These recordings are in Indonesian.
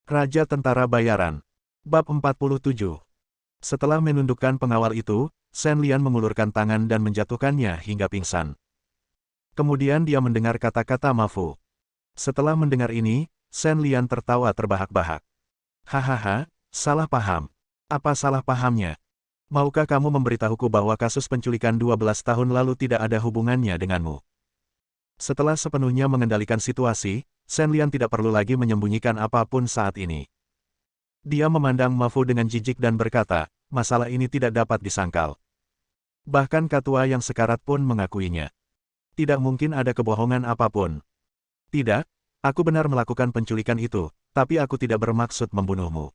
Raja Tentara Bayaran. Bab 47. Setelah menundukkan pengawal itu, Shen Lian mengulurkan tangan dan menjatuhkannya hingga pingsan. Kemudian dia mendengar kata-kata Ma Fu. Setelah mendengar ini, Shen Lian tertawa terbahak-bahak. Hahaha, salah paham. Apa salah pahamnya? Maukah kamu memberitahuku bahwa kasus penculikan 12 tahun lalu tidak ada hubungannya denganmu? Setelah sepenuhnya mengendalikan situasi, Shen Lian tidak perlu lagi menyembunyikan apapun saat ini. Dia memandang Ma Fu dengan jijik dan berkata, masalah ini tidak dapat disangkal. Bahkan Ketua yang sekarat pun mengakuinya. Tidak mungkin ada kebohongan apapun. Tidak, aku benar melakukan penculikan itu, tapi aku tidak bermaksud membunuhmu.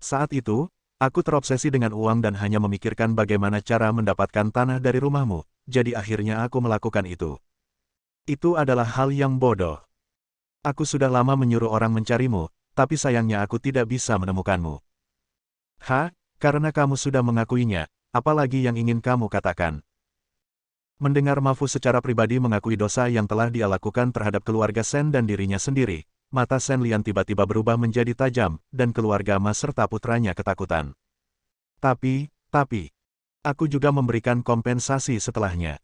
Saat itu, aku terobsesi dengan uang dan hanya memikirkan bagaimana cara mendapatkan tanah dari rumahmu, jadi akhirnya aku melakukan itu. Itu adalah hal yang bodoh. Aku sudah lama menyuruh orang mencarimu, tapi sayangnya aku tidak bisa menemukanmu. Karena kamu sudah mengakuinya, apalagi yang ingin kamu katakan? Mendengar Ma Fu secara pribadi mengakui dosa yang telah dia lakukan terhadap keluarga Shen dan dirinya sendiri, mata Shen Lian tiba-tiba berubah menjadi tajam, dan keluarga Ma serta putranya ketakutan. Tapi, aku juga memberikan kompensasi setelahnya.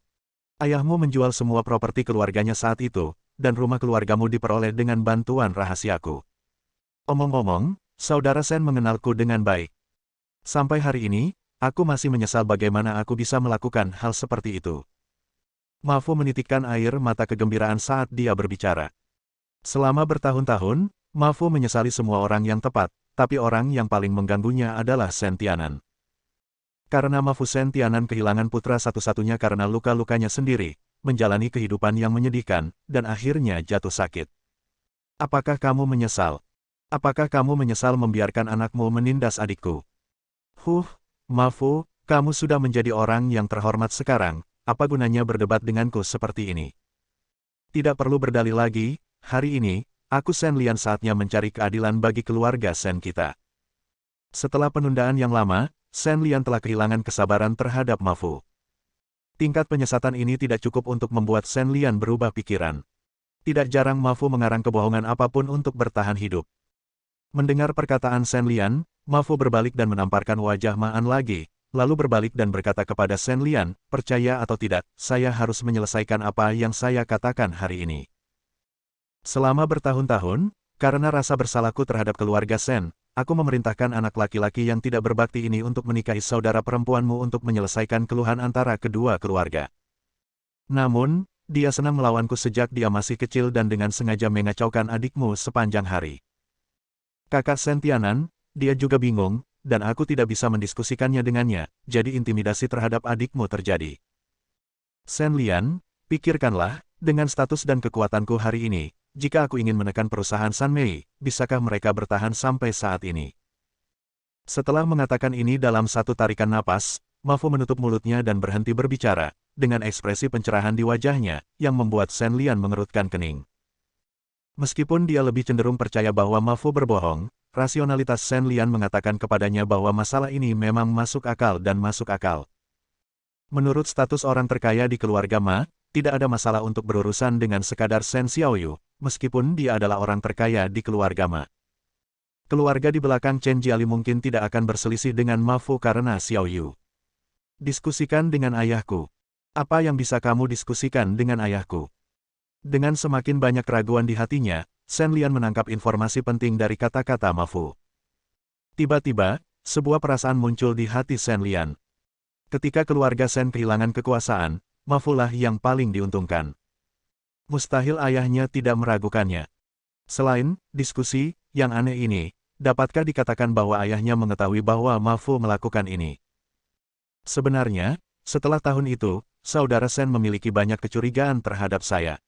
Ayahmu menjual semua properti keluarganya saat itu, dan rumah keluargamu diperoleh dengan bantuan rahasiaku. Omong-omong, saudara Shen mengenalku dengan baik. Sampai hari ini, aku masih menyesal bagaimana aku bisa melakukan hal seperti itu. Ma Fu menitikkan air mata kegembiraan saat dia berbicara. Selama bertahun-tahun, Ma Fu menyesali semua orang yang tepat, tapi orang yang paling mengganggunya adalah Shen Tianan. Karena Ma Fu Shen Tianan kehilangan putra satu-satunya karena luka-lukanya sendiri, menjalani kehidupan yang menyedihkan, dan akhirnya jatuh sakit. Apakah kamu menyesal? Apakah kamu menyesal membiarkan anakmu menindas adikku? Ma Fu, kamu sudah menjadi orang yang terhormat sekarang, apa gunanya berdebat denganku seperti ini? Tidak perlu berdalih lagi, hari ini, aku Shen Lian saatnya mencari keadilan bagi keluarga Shen kita. Setelah penundaan yang lama, Shen Lian telah kehilangan kesabaran terhadap Ma Fu. Tingkat penyesatan ini tidak cukup untuk membuat Shen Lian berubah pikiran. Tidak jarang Ma Fu mengarang kebohongan apapun untuk bertahan hidup. Mendengar perkataan Shen Lian, Ma Fu berbalik dan menamparkan wajah Ma An lagi, lalu berbalik dan berkata kepada Shen Lian, percaya atau tidak, saya harus menyelesaikan apa yang saya katakan hari ini. Selama bertahun-tahun, karena rasa bersalahku terhadap keluarga Shen, aku memerintahkan anak laki-laki yang tidak berbakti ini untuk menikahi saudara perempuanmu untuk menyelesaikan keluhan antara kedua keluarga. Namun, dia senang melawanku sejak dia masih kecil dan dengan sengaja mengacaukan adikmu sepanjang hari. Kakak Shen Tianan, dia juga bingung, dan aku tidak bisa mendiskusikannya dengannya, jadi intimidasi terhadap adikmu terjadi. Shen Lian, pikirkanlah, dengan status dan kekuatanku hari ini, jika aku ingin menekan perusahaan San Mei, bisakah mereka bertahan sampai saat ini? Setelah mengatakan ini dalam satu tarikan napas, Ma Fu menutup mulutnya dan berhenti berbicara, dengan ekspresi pencerahan di wajahnya, yang membuat Shen Lian mengerutkan kening. Meskipun dia lebih cenderung percaya bahwa Ma Fu berbohong, rasionalitas Shen Lian mengatakan kepadanya bahwa masalah ini memang masuk akal dan masuk akal. Menurut status orang terkaya di keluarga Ma, tidak ada masalah untuk berurusan dengan sekadar Shen Xiaoyu, meskipun dia adalah orang terkaya di keluarga Ma. Keluarga di belakang Chen Jiali mungkin tidak akan berselisih dengan Ma Fu karena Xiaoyu. Diskusikan dengan ayahku. Apa yang bisa kamu diskusikan dengan ayahku? Dengan semakin banyak keraguan di hatinya, Shen Lian menangkap informasi penting dari kata-kata Ma Fu. Tiba-tiba, sebuah perasaan muncul di hati Shen Lian. Ketika keluarga Shen kehilangan kekuasaan, Ma Fu lah yang paling diuntungkan. Mustahil ayahnya tidak meragukannya. Selain diskusi yang aneh ini, dapatkah dikatakan bahwa ayahnya mengetahui bahwa Ma Fu melakukan ini? Sebenarnya, setelah tahun itu, saudara Shen memiliki banyak kecurigaan terhadap saya.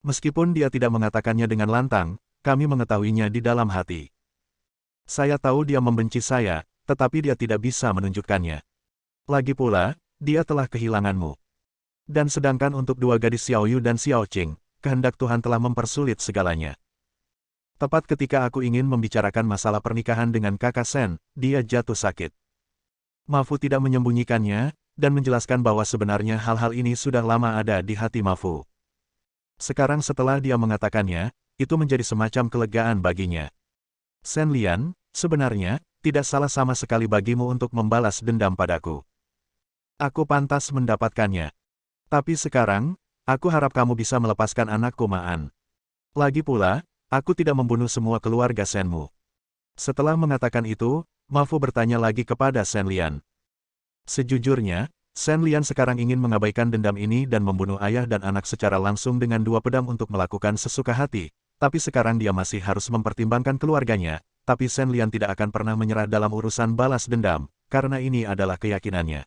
Meskipun dia tidak mengatakannya dengan lantang, kami mengetahuinya di dalam hati. Saya tahu dia membenci saya, tetapi dia tidak bisa menunjukkannya. Lagi pula, dia telah kehilanganmu. Dan sedangkan untuk dua gadis Xiaoyu dan Xiaoqing, kehendak Tuhan telah mempersulit segalanya. Tepat ketika aku ingin membicarakan masalah pernikahan dengan kakak Shen, dia jatuh sakit. Ma Fu tidak menyembunyikannya, dan menjelaskan bahwa sebenarnya hal-hal ini sudah lama ada di hati Ma Fu. Sekarang setelah dia mengatakannya, itu menjadi semacam kelegaan baginya. Shen Lian, sebenarnya, tidak salah sama sekali bagimu untuk membalas dendam padaku. Aku pantas mendapatkannya. Tapi sekarang, aku harap kamu bisa melepaskan anakku Maan. Lagi pula, aku tidak membunuh semua keluarga Shenmu. Setelah mengatakan itu, Ma Fu bertanya lagi kepada Shen Lian. Sejujurnya, Shen Lian sekarang ingin mengabaikan dendam ini dan membunuh ayah dan anak secara langsung dengan 2 pedang untuk melakukan sesuka hati, tapi sekarang dia masih harus mempertimbangkan keluarganya, tapi Shen Lian tidak akan pernah menyerah dalam urusan balas dendam, karena ini adalah keyakinannya.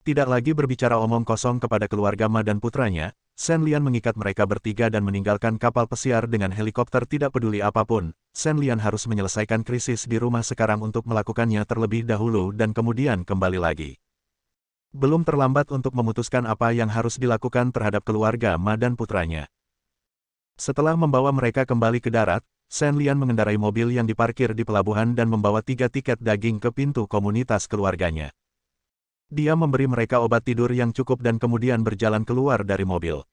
Tidak lagi berbicara omong kosong kepada keluarga Ma dan putranya, Shen Lian mengikat mereka bertiga dan meninggalkan kapal pesiar dengan helikopter tidak peduli apapun. Shen Lian harus menyelesaikan krisis di rumah sekarang untuk melakukannya terlebih dahulu dan kemudian kembali lagi. Belum terlambat untuk memutuskan apa yang harus dilakukan terhadap keluarga Ma dan putranya. Setelah membawa mereka kembali ke darat, Shen Lian mengendarai mobil yang diparkir di pelabuhan dan membawa 3 tiket daging ke pintu komunitas keluarganya. Dia memberi mereka obat tidur yang cukup dan kemudian berjalan keluar dari mobil.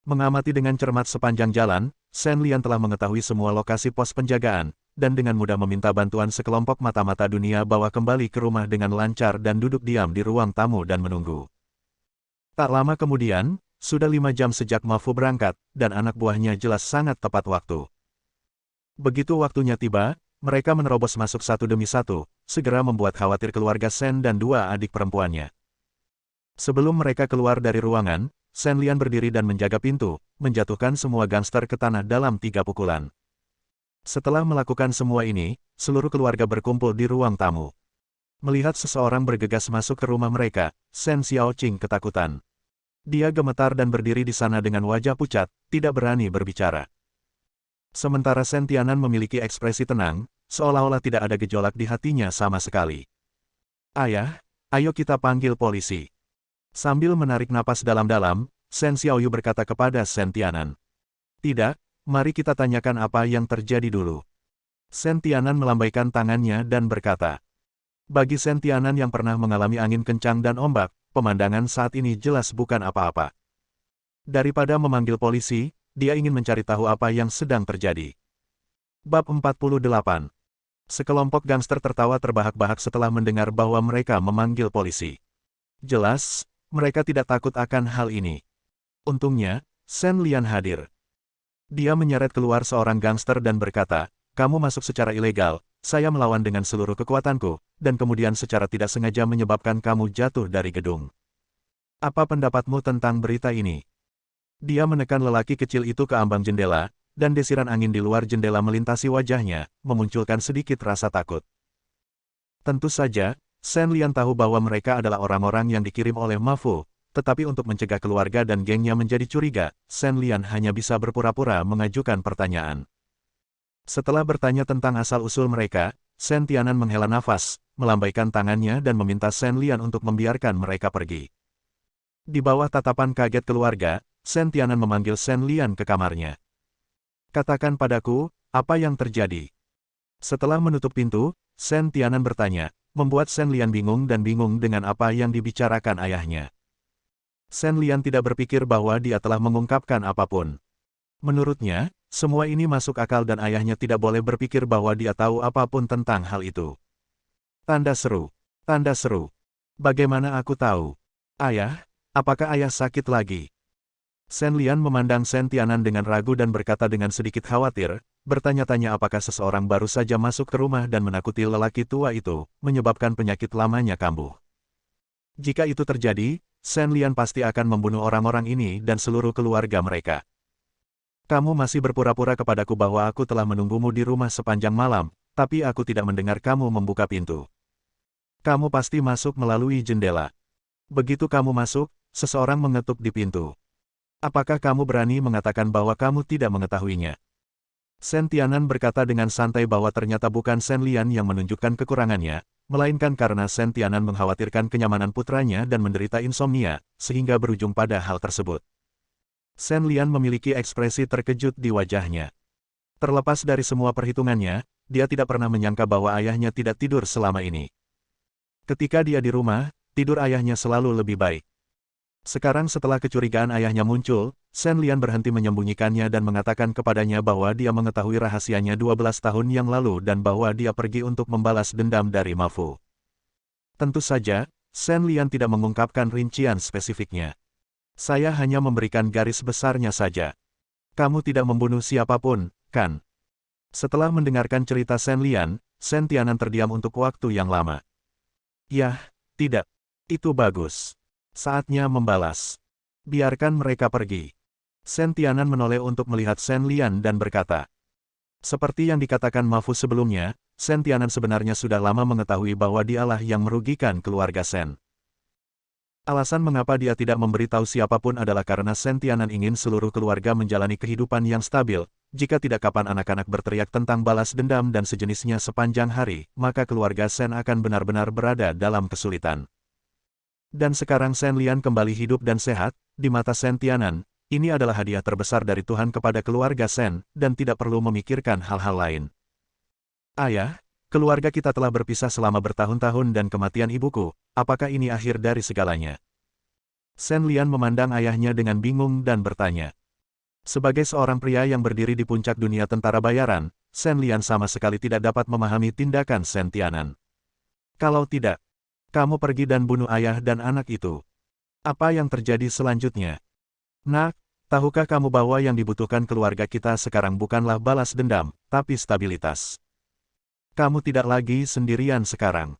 Mengamati dengan cermat sepanjang jalan, Shen Lian telah mengetahui semua lokasi pos penjagaan, dan dengan mudah meminta bantuan sekelompok mata-mata dunia bawa kembali ke rumah dengan lancar dan duduk diam di ruang tamu dan menunggu. Tak lama kemudian, sudah 5 jam sejak Ma Fu berangkat, dan anak buahnya jelas sangat tepat waktu. Begitu waktunya tiba, mereka menerobos masuk satu demi satu, segera membuat khawatir keluarga Shen dan 2 adik perempuannya. Sebelum mereka keluar dari ruangan, Shen Lian berdiri dan menjaga pintu, menjatuhkan semua gangster ke tanah dalam 3 pukulan. Setelah melakukan semua ini, seluruh keluarga berkumpul di ruang tamu. Melihat seseorang bergegas masuk ke rumah mereka, Shen Xiaoqing ketakutan. Dia gemetar dan berdiri di sana dengan wajah pucat, tidak berani berbicara. Sementara Shen Tianan memiliki ekspresi tenang, seolah-olah tidak ada gejolak di hatinya sama sekali. Ayah, ayo kita panggil polisi. Sambil menarik napas dalam-dalam, Shen Xiaoyu berkata kepada Shen Tianan. Tidak, mari kita tanyakan apa yang terjadi dulu. Shen Tianan melambaikan tangannya dan berkata. Bagi Shen Tianan yang pernah mengalami angin kencang dan ombak, pemandangan saat ini jelas bukan apa-apa. Daripada memanggil polisi, dia ingin mencari tahu apa yang sedang terjadi. Bab 48. Sekelompok gangster tertawa terbahak-bahak setelah mendengar bahwa mereka memanggil polisi. Jelas, mereka tidak takut akan hal ini. Untungnya, Shen Lian hadir. Dia menyeret keluar seorang gangster dan berkata, kamu masuk secara ilegal, saya melawan dengan seluruh kekuatanku, dan kemudian secara tidak sengaja menyebabkan kamu jatuh dari gedung. Apa pendapatmu tentang berita ini? Dia menekan lelaki kecil itu ke ambang jendela, dan desiran angin di luar jendela melintasi wajahnya, memunculkan sedikit rasa takut. Tentu saja, Shen Lian tahu bahwa mereka adalah orang-orang yang dikirim oleh Ma Fu, tetapi untuk mencegah keluarga dan gengnya menjadi curiga, Shen Lian hanya bisa berpura-pura mengajukan pertanyaan. Setelah bertanya tentang asal-usul mereka, Shen Tianan menghela nafas, melambaikan tangannya dan meminta Shen Lian untuk membiarkan mereka pergi. Di bawah tatapan kaget keluarga, Shen Tianan memanggil Shen Lian ke kamarnya. Katakan padaku, apa yang terjadi? Setelah menutup pintu, Shen Tianan bertanya, membuat Shen Lian bingung dan bingung dengan apa yang dibicarakan ayahnya. Shen Lian tidak berpikir bahwa dia telah mengungkapkan apapun. Menurutnya, semua ini masuk akal dan ayahnya tidak boleh berpikir bahwa dia tahu apapun tentang hal itu. Tanda seru. Tanda seru. Bagaimana aku tahu? Ayah, apakah ayah sakit lagi? Shen Lian memandang Shen Tianan dengan ragu dan berkata dengan sedikit khawatir, bertanya-tanya apakah seseorang baru saja masuk ke rumah dan menakuti lelaki tua itu, menyebabkan penyakit lamanya kambuh. Jika itu terjadi, Shen Lian pasti akan membunuh orang-orang ini dan seluruh keluarga mereka. Kamu masih berpura-pura kepadaku bahwa aku telah menunggumu di rumah sepanjang malam, tapi aku tidak mendengar kamu membuka pintu. Kamu pasti masuk melalui jendela. Begitu kamu masuk, seseorang mengetuk di pintu. Apakah kamu berani mengatakan bahwa kamu tidak mengetahuinya? Shen Tianan berkata dengan santai bahwa ternyata bukan Shen Lian yang menunjukkan kekurangannya, melainkan karena Shen Tianan mengkhawatirkan kenyamanan putranya dan menderita insomnia, sehingga berujung pada hal tersebut. Shen Lian memiliki ekspresi terkejut di wajahnya. Terlepas dari semua perhitungannya, dia tidak pernah menyangka bahwa ayahnya tidak tidur selama ini. Ketika dia di rumah, tidur ayahnya selalu lebih baik. Sekarang setelah kecurigaan ayahnya muncul, Shen Lian berhenti menyembunyikannya dan mengatakan kepadanya bahwa dia mengetahui rahasianya 12 tahun yang lalu dan bahwa dia pergi untuk membalas dendam dari Ma Fu. Tentu saja, Shen Lian tidak mengungkapkan rincian spesifiknya. Saya hanya memberikan garis besarnya saja. Kamu tidak membunuh siapapun, kan? Setelah mendengarkan cerita Shen Lian, Shen Tianan terdiam untuk waktu yang lama. Yah, tidak. Itu bagus. Saatnya membalas. Biarkan mereka pergi. Shen Tianan menoleh untuk melihat Shen Lian dan berkata. Seperti yang dikatakan Ma Fu sebelumnya, Shen Tianan sebenarnya sudah lama mengetahui bahwa dialah yang merugikan keluarga Shen. Alasan mengapa dia tidak memberitahu siapapun adalah karena Shen Tianan ingin seluruh keluarga menjalani kehidupan yang stabil. Jika tidak kapan anak-anak berteriak tentang balas dendam dan sejenisnya sepanjang hari, maka keluarga Shen akan benar-benar berada dalam kesulitan. Dan sekarang Shen Lian kembali hidup dan sehat, di mata Shen Tianan, ini adalah hadiah terbesar dari Tuhan kepada keluarga Shen, dan tidak perlu memikirkan hal-hal lain. Ayah, keluarga kita telah berpisah selama bertahun-tahun dan kematian ibuku, apakah ini akhir dari segalanya? Shen Lian memandang ayahnya dengan bingung dan bertanya. Sebagai seorang pria yang berdiri di puncak dunia tentara bayaran, Shen Lian sama sekali tidak dapat memahami tindakan Shen Tianan. Kalau tidak, kamu pergi dan bunuh ayah dan anak itu. Apa yang terjadi selanjutnya? Nak, tahukah kamu bahwa yang dibutuhkan keluarga kita sekarang bukanlah balas dendam, tapi stabilitas. Kamu tidak lagi sendirian sekarang.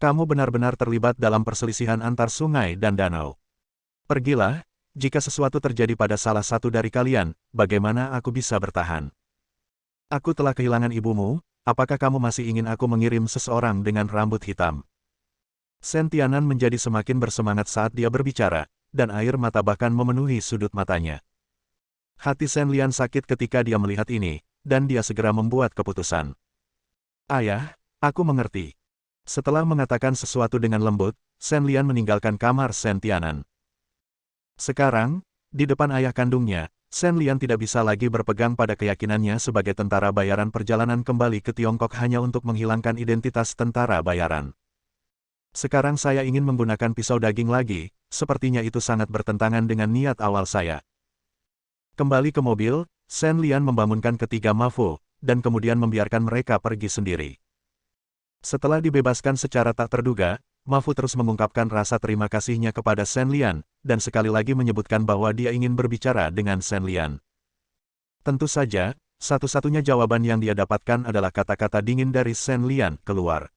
Kamu benar-benar terlibat dalam perselisihan antar sungai dan danau. Pergilah, jika sesuatu terjadi pada salah satu dari kalian, bagaimana aku bisa bertahan? Aku telah kehilangan ibumu, apakah kamu masih ingin aku mengirim seseorang dengan rambut hitam? Shen Tianan menjadi semakin bersemangat saat dia berbicara, dan air mata bahkan memenuhi sudut matanya. Hati Shen Lian sakit ketika dia melihat ini, dan dia segera membuat keputusan. Ayah, aku mengerti. Setelah mengatakan sesuatu dengan lembut, Shen Lian meninggalkan kamar Shen Tianan. Sekarang, di depan ayah kandungnya, Shen Lian tidak bisa lagi berpegang pada keyakinannya sebagai tentara bayaran. Perjalanan kembali ke Tiongkok hanya untuk menghilangkan identitas tentara bayaran. Sekarang saya ingin menggunakan pisau daging lagi, sepertinya itu sangat bertentangan dengan niat awal saya. Kembali ke mobil, Shen Lian membangunkan ketiga Ma Fu, dan kemudian membiarkan mereka pergi sendiri. Setelah dibebaskan secara tak terduga, Ma Fu terus mengungkapkan rasa terima kasihnya kepada Shen Lian, dan sekali lagi menyebutkan bahwa dia ingin berbicara dengan Shen Lian. Tentu saja, satu-satunya jawaban yang dia dapatkan adalah kata-kata dingin dari Shen Lian keluar.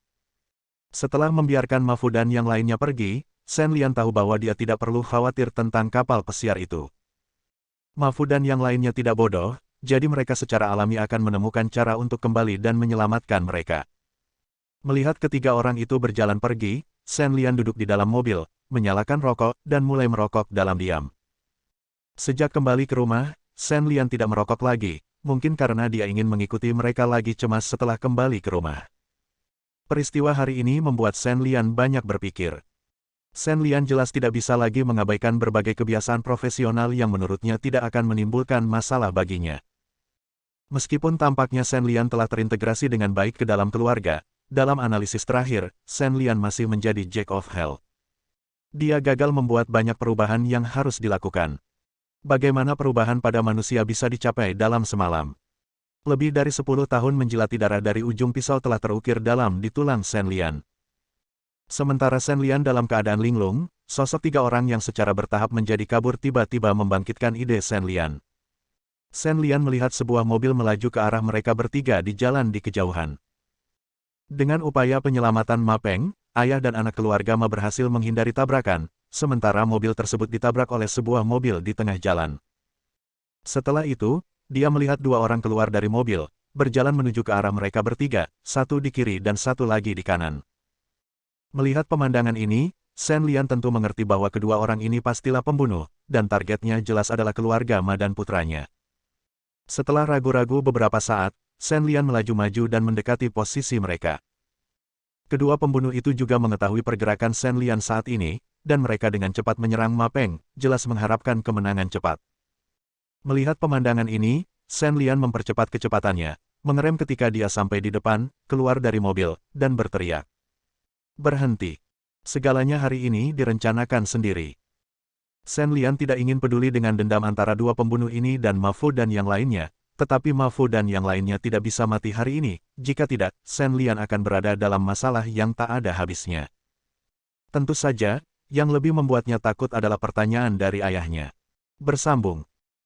Setelah membiarkan Ma Fu dan yang lainnya pergi, Shen Lian tahu bahwa dia tidak perlu khawatir tentang kapal pesiar itu. Ma Fu dan yang lainnya tidak bodoh, jadi mereka secara alami akan menemukan cara untuk kembali dan menyelamatkan mereka. Melihat ketiga orang itu berjalan pergi, Shen Lian duduk di dalam mobil, menyalakan rokok, dan mulai merokok dalam diam. Sejak kembali ke rumah, Shen Lian tidak merokok lagi, mungkin karena dia ingin mengikuti mereka lagi cemas setelah kembali ke rumah. Peristiwa hari ini membuat Shen Lian banyak berpikir. Shen Lian jelas tidak bisa lagi mengabaikan berbagai kebiasaan profesional yang menurutnya tidak akan menimbulkan masalah baginya. Meskipun tampaknya Shen Lian telah terintegrasi dengan baik ke dalam keluarga, dalam analisis terakhir, Shen Lian masih menjadi Jack of Hell. Dia gagal membuat banyak perubahan yang harus dilakukan. Bagaimana perubahan pada manusia bisa dicapai dalam semalam? Lebih dari 10 tahun menjilati darah dari ujung pisau telah terukir dalam di tulang Shen Lian. Sementara Shen Lian dalam keadaan linglung, sosok tiga orang yang secara bertahap menjadi kabur tiba-tiba membangkitkan ide Shen Lian. Shen Lian melihat sebuah mobil melaju ke arah mereka bertiga di jalan di kejauhan. Dengan upaya penyelamatan Ma Peng, ayah dan anak keluarga Ma berhasil menghindari tabrakan, sementara mobil tersebut ditabrak oleh sebuah mobil di tengah jalan. Setelah itu, dia melihat dua orang keluar dari mobil, berjalan menuju ke arah mereka bertiga, satu di kiri dan satu lagi di kanan. Melihat pemandangan ini, Shen Lian tentu mengerti bahwa kedua orang ini pastilah pembunuh, dan targetnya jelas adalah keluarga Ma dan putranya. Setelah ragu-ragu beberapa saat, Shen Lian melaju maju dan mendekati posisi mereka. Kedua pembunuh itu juga mengetahui pergerakan Shen Lian saat ini, dan mereka dengan cepat menyerang Ma Peng, jelas mengharapkan kemenangan cepat. Melihat pemandangan ini, Shen Lian mempercepat kecepatannya, mengerem ketika dia sampai di depan, keluar dari mobil, dan berteriak. Berhenti. Segalanya hari ini direncanakan sendiri. Shen Lian tidak ingin peduli dengan dendam antara dua pembunuh ini dan Ma Fu dan yang lainnya, tetapi Ma Fu dan yang lainnya tidak bisa mati hari ini, jika tidak, Shen Lian akan berada dalam masalah yang tak ada habisnya. Tentu saja, yang lebih membuatnya takut adalah pertanyaan dari ayahnya. Bersambung.